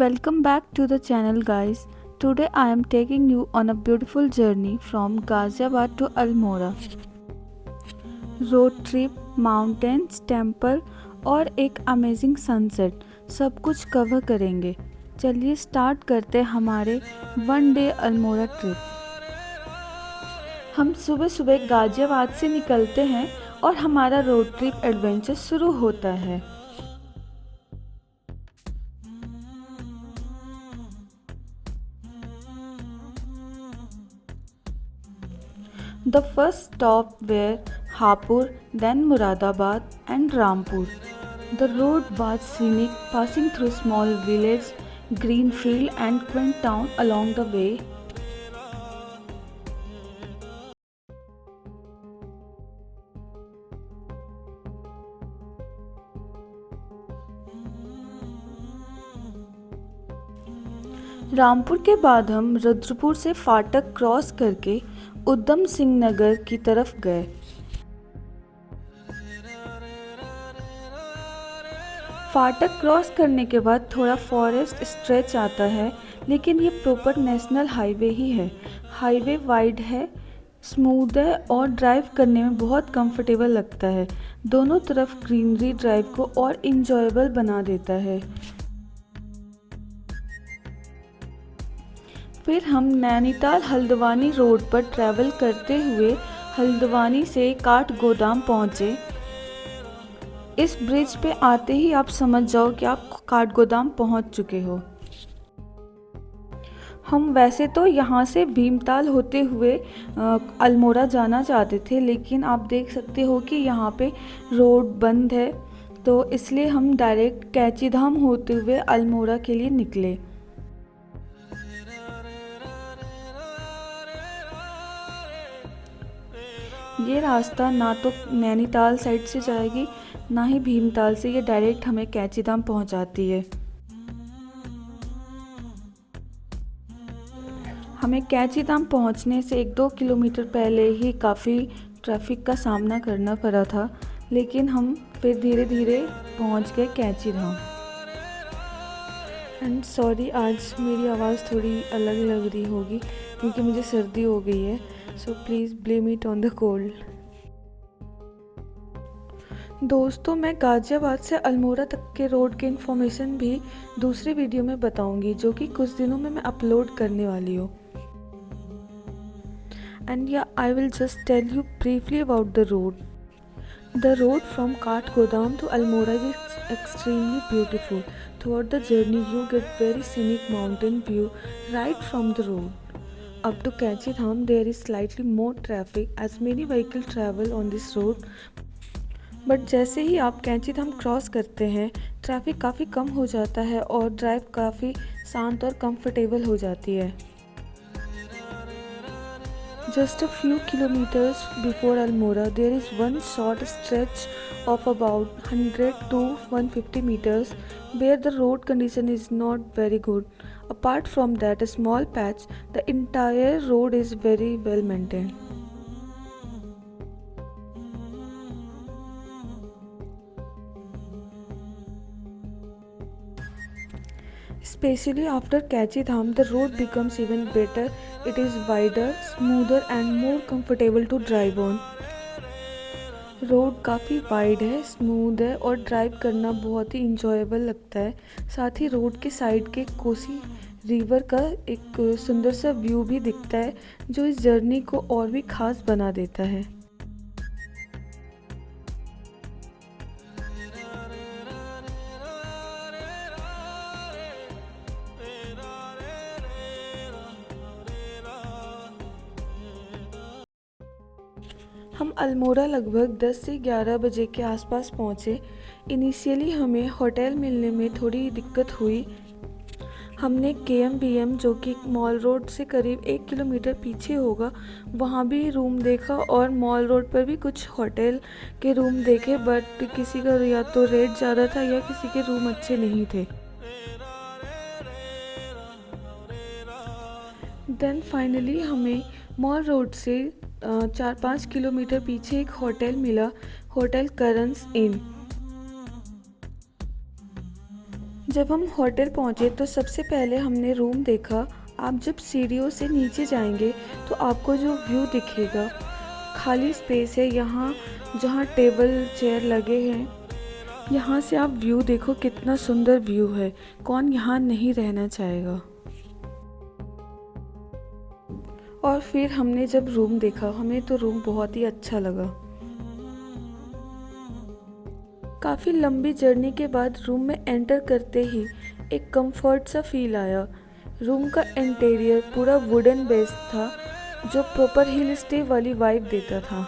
Welcome back to the channel, guys. Today I am taking you on a beautiful journey from Ghaziabad to Almora. Road trip, mountains, temple और एक amazing sunset सब कुछ cover करेंगे। चलिए start करते हैं हमारे वन डे अल्मोड़ा ट्रिप। हम सुबह सुबह गाजियाबाद से निकलते हैं और हमारा रोड ट्रिप एडवेंचर शुरू होता है। The first stop were Hapur, then Muradabad and Rampur. The road was scenic, passing through small village, green field and quaint town along the way. Rampur के बाद हम रुद्रपुर से फाटक क्रॉस करके उधम सिंह नगर की तरफ गए। फाटक क्रॉस करने के बाद थोड़ा फॉरेस्ट स्ट्रेच आता है, लेकिन ये प्रॉपर नेशनल हाईवे ही है। हाईवे वाइड है, स्मूथ है और ड्राइव करने में बहुत कंफर्टेबल लगता है। दोनों तरफ ग्रीनरी ड्राइव को और इंजॉयबल बना देता है। फिर हम नैनीताल हल्द्वानी रोड पर ट्रैवल करते हुए हल्द्वानी से काठगोदाम पहुँचे। इस ब्रिज पे आते ही आप समझ जाओ कि आप काठगोदाम पहुँच चुके हो। हम वैसे तो यहाँ से भीमताल होते हुए अल्मोड़ा जाना चाहते थे, लेकिन आप देख सकते हो कि यहाँ पे रोड बंद है, तो इसलिए हम डायरेक्ट कैंचीधाम होते हुए अल्मोड़ा के लिए निकले। ये रास्ता ना तो नैनीताल साइड से जाएगी, ना ही भीमताल से, ये डायरेक्ट हमें कैंचीधाम पहुंचाती है। हमें कैंचीधाम पहुंचने से 1-2 किलोमीटर पहले ही काफ़ी ट्रैफिक का सामना करना पड़ा था, लेकिन हम फिर धीरे धीरे पहुंच गए कैंचीधाम। एंड सॉरी, आज मेरी आवाज़ थोड़ी अलग लग रही होगी क्योंकि मुझे सर्दी हो गई है, so please blame it on the cold. दोस्तों, मैं गाजियाबाद से अल्मोड़ा तक के रोड की इन्फॉर्मेशन भी दूसरी वीडियो में बताऊंगी, जो कि कुछ दिनों में मैं अपलोड करने वाली हूँ। And yeah I will just tell you briefly about the road. The road from Kathgodam to Almora is extremely beautiful. Throughout the journey, you get very scenic mountain view right from the road. Up to Kainchidham, there is slightly more traffic as many vehicles travel on this road. But जैसे ही आप Kainchi Dham cross करते हैं, traffic काफ़ी कम हो जाता है और drive काफ़ी शांत और कंफर्टेबल हो जाती है। Just a few kilometers before Almora, there is one short stretch of about 100 to 150 meters where the road condition is not very good. Apart from that, a small patch, the entire road is very well maintained. Especially after Kachidham, the road becomes even better. It is wider, smoother and more comfortable to drive on. Road काफ़ी wide है, smooth है और drive करना बहुत ही enjoyable लगता है। साथ ही road के साइड के कोसी रिवर का एक सुंदर सा व्यू भी दिखता है, जो इस जर्नी को और भी ख़ास बना देता है। हम अल्मोड़ा लगभग 10 से 11 बजे के आसपास पहुँचे। इनिशियली हमें होटल मिलने में थोड़ी दिक्कत हुई। हमने KMBM, जो कि मॉल रोड से करीब 1 किलोमीटर पीछे होगा, वहाँ भी रूम देखा और मॉल रोड पर भी कुछ होटल के रूम देखे, बट किसी का या तो रेट ज़्यादा था या किसी के रूम अच्छे नहीं थे। देन फाइनली हमें मॉल रोड से 4-5 किलोमीटर पीछे एक होटल मिला, होटल करन्स इन। जब हम होटल पहुँचे तो सबसे पहले हमने रूम देखा। आप जब सीढ़ियों से नीचे जाएंगे तो आपको जो व्यू दिखेगा, खाली स्पेस है यहाँ जहाँ टेबल चेयर लगे हैं। यहाँ से आप व्यू देखो, कितना सुंदर व्यू है, कौन यहाँ नहीं रहना चाहेगा। और फिर हमने जब रूम देखा, हमें तो रूम बहुत ही अच्छा लगा। काफ़ी लंबी जर्नी के बाद रूम में एंटर करते ही एक कंफर्ट सा फील आया। रूम का इंटीरियर पूरा वुडन बेस्ड था, जो प्रॉपर हिल स्टे वाली वाइब देता था।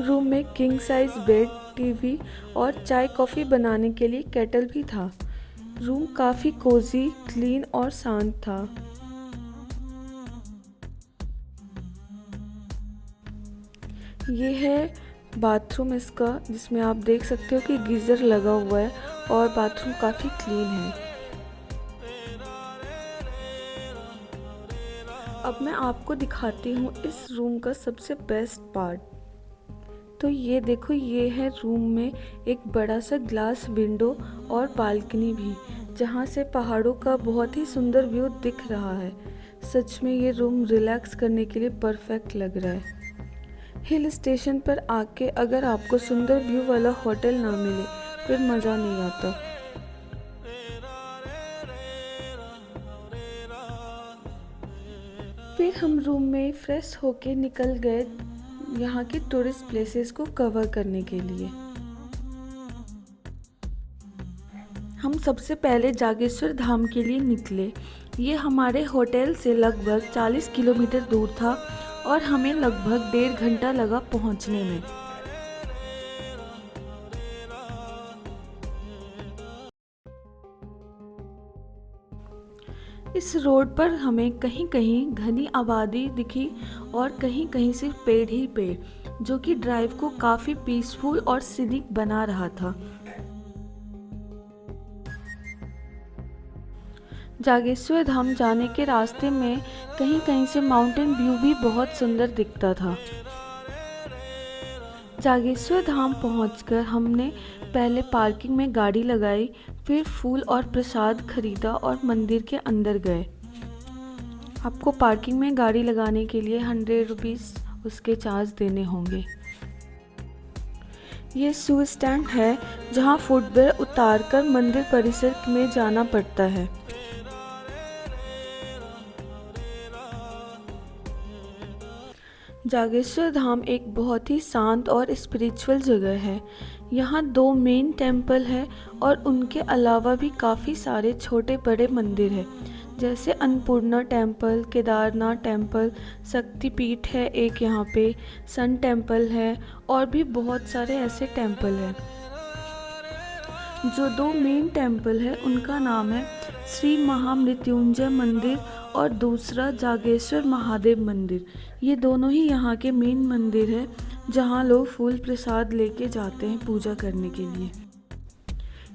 रूम में किंग साइज बेड, टीवी और चाय कॉफ़ी बनाने के लिए केटल भी था। रूम काफ़ी कोजी, क्लीन और शांत था। ये है बाथरूम इसका, जिसमें आप देख सकते हो कि गीज़र लगा हुआ है और बाथरूम काफ़ी क्लीन है। अब मैं आपको दिखाती हूँ इस रूम का सबसे बेस्ट पार्ट। तो ये देखो, ये है रूम में एक बड़ा सा ग्लास विंडो और बालकनी भी, जहाँ से पहाड़ों का बहुत ही सुंदर व्यू दिख रहा है। सच में ये रूम रिलैक्स करने के लिए परफेक्ट लग रहा है। हिल स्टेशन पर आके अगर आपको सुंदर व्यू वाला होटल ना मिले फिर मज़ा नहीं आता। फिर हम रूम में फ्रेश होके निकल गए यहाँ के टूरिस्ट प्लेसेस को कवर करने के लिए। हम सबसे पहले जागेश्वर धाम के लिए निकले। ये हमारे होटल से लगभग 40 किलोमीटर दूर था और हमें लगभग 1.5 घंटा लगा पहुंचने में। इस रोड पर हमें कहीं कहीं घनी आबादी दिखी और कहीं कहीं सिर्फ पेड़ ही पेड़, जो कि ड्राइव को काफ़ी पीसफुल और सीनिक बना रहा था। जागेश्वर धाम जाने के रास्ते में कहीं कहीं से माउंटेन व्यू भी बहुत सुंदर दिखता था। जागेश्वर धाम पहुंचकर हमने पहले पार्किंग में गाड़ी लगाई, फिर फूल और प्रसाद खरीदा और मंदिर के अंदर गए। आपको पार्किंग में गाड़ी लगाने के लिए 100 रुपीज़ उसके चार्ज देने होंगे। ये शू स्टैंड है जहां फुटवेयर उतारकर मंदिर परिसर में जाना पड़ता है। जागेश्वर धाम एक बहुत ही शांत और स्पिरिचुअल जगह है। यहाँ 2 मेन टेम्पल है और उनके अलावा भी काफ़ी सारे छोटे बड़े मंदिर हैं, जैसे अन्नपूर्णा टेम्पल, केदारनाथ टेम्पल, शक्तिपीठ है एक यहाँ पे, सन टेम्पल है और भी बहुत सारे ऐसे टेम्पल हैं। जो 2 मेन टेम्पल है उनका नाम है श्री महामृत्युंजय मंदिर और दूसरा जागेश्वर महादेव मंदिर। ये दोनों ही यहाँ के मेन मंदिर है जहाँ लोग फूल प्रसाद लेके जाते हैं पूजा करने के लिए।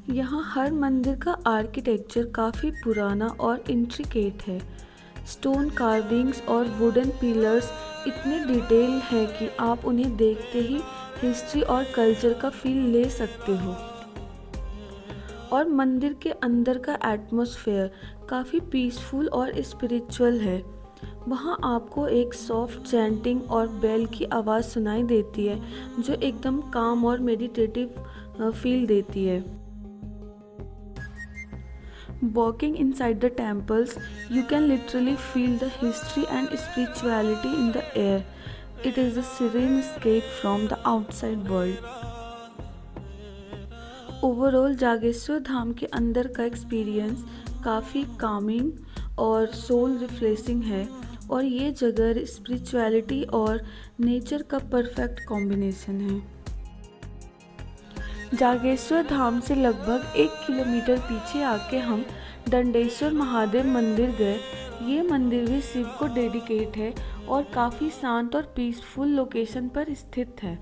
यहाँ हर मंदिर का आर्किटेक्चर काफ़ी पुराना और इंट्रिकेट है। स्टोन कार्विंग्स और वुडन पिलर्स इतने डिटेल है कि आप उन्हें देखते ही हिस्ट्री और कल्चर का फील ले सकते हो। और मंदिर के अंदर का एटमॉस्फेयर काफ़ी पीसफुल और स्पिरिचुअल है। वहाँ आपको एक सॉफ्ट चैंटिंग और बेल की आवाज़ सुनाई देती है, जो एकदम काम और मेडिटेटिव फील देती है। Walking inside the temples, you can literally feel the history and spirituality in the air. It is a serene escape from the outside world. Overall Jageshwar Dham के अंदर का एक्सपीरियंस काफ़ी कामिंग और सोल रिफ्रेशिंग है और ये जगह स्पिरिचुअलिटी और नेचर का परफेक्ट कॉम्बिनेशन है। जागेश्वर धाम से लगभग 1 किलोमीटर पीछे आके हम दंडेश्वर महादेव मंदिर गए। ये मंदिर भी शिव को डेडिकेट है और काफ़ी शांत और पीसफुल लोकेशन पर स्थित है।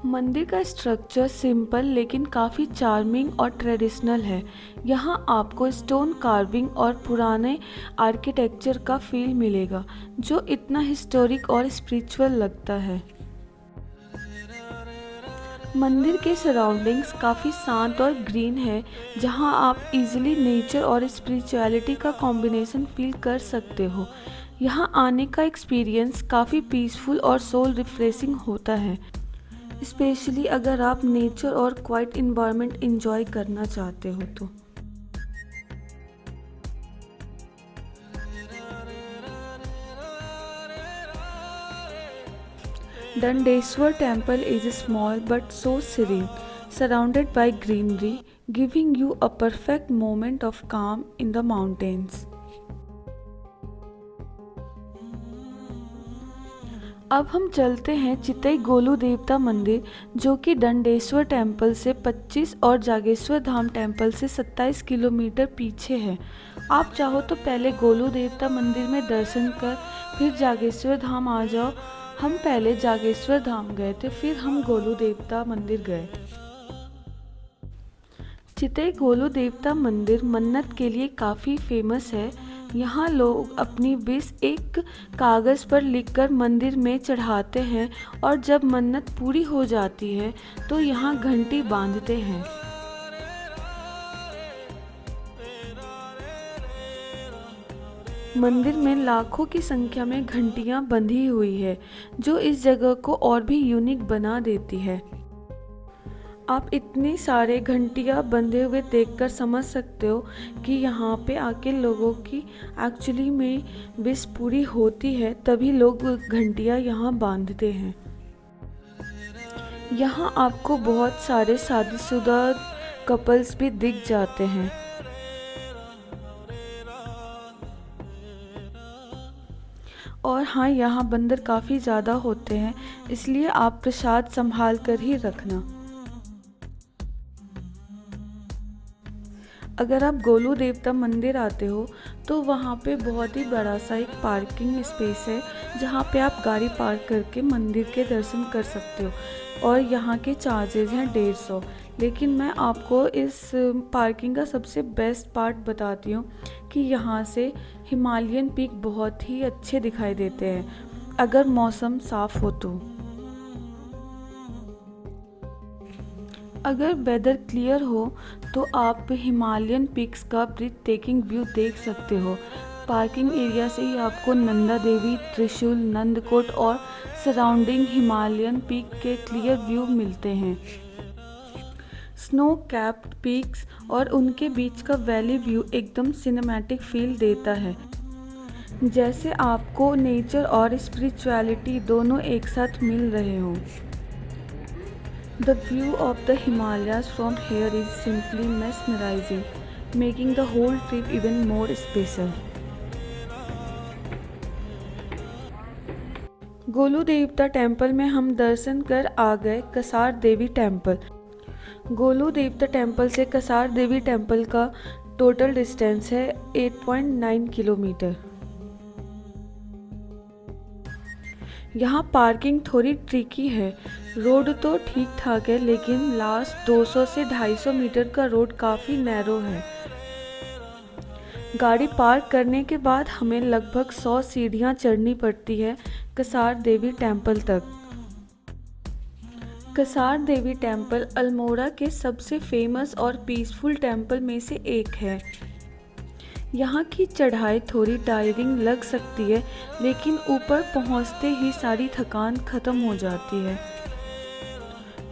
मंदिर का स्ट्रक्चर सिंपल लेकिन काफ़ी चार्मिंग और ट्रेडिशनल है। यहाँ आपको स्टोन कार्विंग और पुराने आर्किटेक्चर का फील मिलेगा, जो इतना हिस्टोरिक और स्पिरिचुअल लगता है। मंदिर के सराउंडिंग्स काफ़ी शांत और ग्रीन है, जहां आप इजीली नेचर और स्पिरिचुअलिटी का कॉम्बिनेशन फील कर सकते हो। यहां आने का एक्सपीरियंस काफ़ी पीसफुल और सोल रिफ्रेशिंग होता है, स्पेशली अगर आप नेचर और क्वाइट इन्वायरमेंट एंजॉय करना चाहते हो तो। Dandeswar temple is small but so serene, surrounded by greenery, giving you a perfect moment of calm in the mountains. अब हम चलते हैं चितई गोलू देवता मंदिर, जो कि दंडेश्वर टेम्पल से 25 और जागेश्वर धाम टेम्पल से 27 किलोमीटर पीछे है। आप चाहो तो पहले गोलू देवता मंदिर में दर्शन कर फिर जागेश्वर धाम आ जाओ। हम पहले जागेश्वर धाम गए थे, फिर हम गोलू देवता मंदिर गए। चितई गोलू देवता मंदिर मन्नत के लिए काफ़ी फेमस है। यहाँ लोग अपनी विश एक कागज़ पर लिखकर मंदिर में चढ़ाते हैं और जब मन्नत पूरी हो जाती है तो यहाँ घंटी बांधते हैं। मंदिर में लाखों की संख्या में घंटियाँ बंधी हुई है, जो इस जगह को और भी यूनिक बना देती है। आप इतनी सारे घंटियाँ बंधे हुए देखकर समझ सकते हो कि यहाँ पे आके लोगों की एक्चुअली में विश पूरी होती है, तभी लोग घंटियाँ यहाँ बांधते हैं। यहाँ आपको बहुत सारे शादीशुदा कपल्स भी दिख जाते हैं। और हाँ, यहाँ बंदर काफ़ी ज़्यादा होते हैं, इसलिए आप प्रसाद संभाल कर ही रखना। अगर आप गोलू देवता मंदिर आते हो तो वहाँ पे बहुत ही बड़ा सा एक पार्किंग स्पेस है, जहाँ पे आप गाड़ी पार्क करके मंदिर के दर्शन कर सकते हो और यहाँ के चार्जेज हैं 150। लेकिन मैं आपको इस पार्किंग का सबसे बेस्ट पार्ट बताती हूँ कि यहाँ से हिमालयन पीक बहुत ही अच्छे दिखाई देते हैं अगर मौसम साफ़ हो तो। अगर वेदर क्लियर हो तो आप हिमालयन पीक्स का ब्रीथ टेकिंग व्यू देख सकते हो। पार्किंग एरिया से ही आपको नंदा देवी, त्रिशूल, नंदकोट और सराउंडिंग हिमालयन पीक के क्लियर व्यू मिलते हैं। स्नो कैप्ड पीक्स और उनके बीच का वैली व्यू एकदम सिनेमैटिक फील देता है, जैसे आपको नेचर और स्पिरिचुअलिटी दोनों एक साथ मिल रहे हों। The view of the Himalayas from here is simply mesmerizing, making the whole trip even more special. Golu देवता टेम्पल में हम दर्शन कर आ गए कसार देवी टेम्पल। गोलू देवता टेम्पल से कसार देवी टेम्पल का टोटल डिस्टेंस है 8.9 किलोमीटर। यहाँ पार्किंग थोड़ी ट्रिकी है। रोड तो ठीक ठाक है, लेकिन लास्ट 200 से 250 मीटर का रोड काफ़ी नैरो है। गाड़ी पार्क करने के बाद हमें लगभग 100 सीढ़ियाँ चढ़नी पड़ती है कसार देवी टेम्पल तक। कसार देवी टेम्पल अल्मोड़ा के सबसे फेमस और पीसफुल टेम्पल में से एक है। यहाँ की चढ़ाई थोड़ी टायरिंग लग सकती है, लेकिन ऊपर पहुँचते ही सारी थकान खत्म हो जाती है।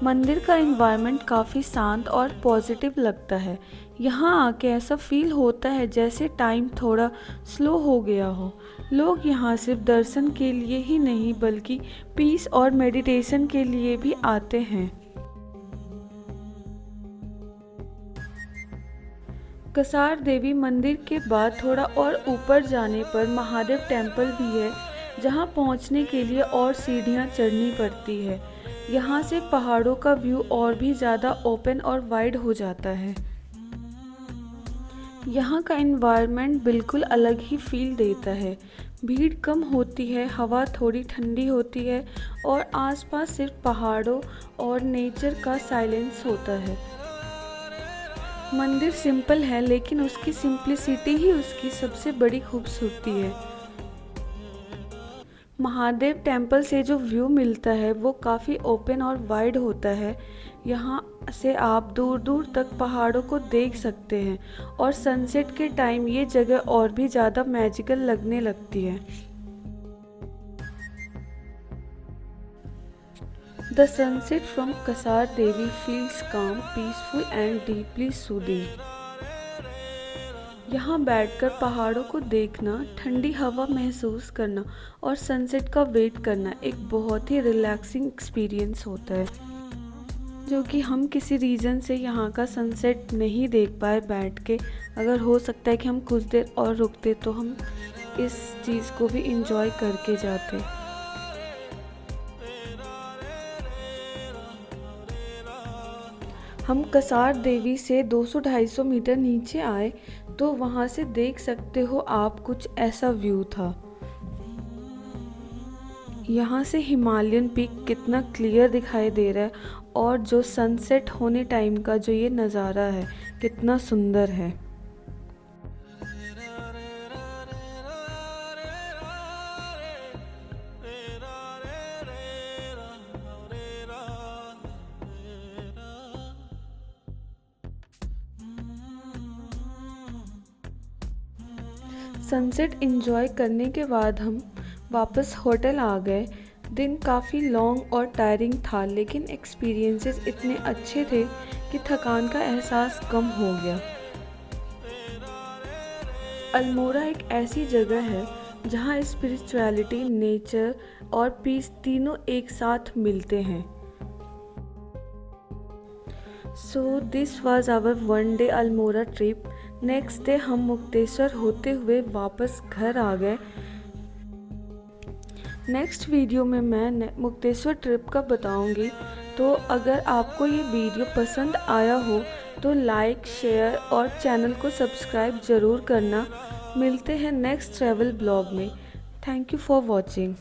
मंदिर का एनवायरनमेंट काफ़ी शांत और पॉजिटिव लगता है। यहाँ आके ऐसा फील होता है जैसे टाइम थोड़ा स्लो हो गया हो। लोग यहाँ सिर्फ दर्शन के लिए ही नहीं बल्कि पीस और मेडिटेशन के लिए भी आते हैं। कसार देवी मंदिर के बाद थोड़ा और ऊपर जाने पर महादेव टेम्पल भी है, जहाँ पहुँचने के लिए और सीढ़ियाँ चढ़नी पड़ती है। यहाँ से पहाड़ों का व्यू और भी ज़्यादा ओपन और वाइड हो जाता है। यहाँ का एनवायरनमेंट बिल्कुल अलग ही फील देता है। भीड़ कम होती है, हवा थोड़ी ठंडी होती है और आसपास सिर्फ पहाड़ों और नेचर का साइलेंस होता है। मंदिर सिंपल है, लेकिन उसकी सिंप्लिसिटी ही उसकी सबसे बड़ी खूबसूरती है। महादेव टेम्पल से जो व्यू मिलता है वो काफ़ी ओपन और वाइड होता है। यहाँ से आप दूर दूर तक पहाड़ों को देख सकते हैं और सनसेट के टाइम ये जगह और भी ज़्यादा मैजिकल लगने लगती है। The sunset from Kasar Devi feels काम, पीसफुल एंड डीपली सूदिंग। यहाँ बैठकर पहाड़ों को देखना, ठंडी हवा महसूस करना और सनसेट का वेट करना एक बहुत ही रिलैक्सिंग एक्सपीरियंस होता है, जो कि हम किसी रीज़न से यहाँ का सनसेट नहीं देख पाए बैठ के। अगर हो सकता है कि हम कुछ देर और रुकते तो हम इस चीज़ को भी इंजॉय करके जाते। हम कसार देवी से 200-250 मीटर नीचे आए तो वहाँ से देख सकते हो आप, कुछ ऐसा व्यू था। यहाँ से हिमालयन पीक कितना क्लियर दिखाई दे रहा है और जो सनसेट होने टाइम का जो ये नज़ारा है कितना सुंदर है। सनसेट एंजॉय करने के बाद हम वापस होटल आ गए। दिन काफ़ी लॉन्ग और टायरिंग था, लेकिन एक्सपीरियंसेस इतने अच्छे थे कि थकान का एहसास कम हो गया। अल्मोड़ा एक ऐसी जगह है जहाँ स्पिरिचुअलिटी, नेचर और पीस तीनों एक साथ मिलते हैं। So this was hour one day Almora trip. Next day हम मुक्तेश्वर होते हुए वापस घर आ गए। नेक्स्ट वीडियो में मैं मुक्तेश्वर ट्रिप का बताऊंगी। तो अगर आपको ये वीडियो पसंद आया हो तो लाइक, शेयर और चैनल को सब्सक्राइब ज़रूर करना। मिलते हैं नेक्स्ट ट्रैवल ब्लॉग में। Thank you for watching.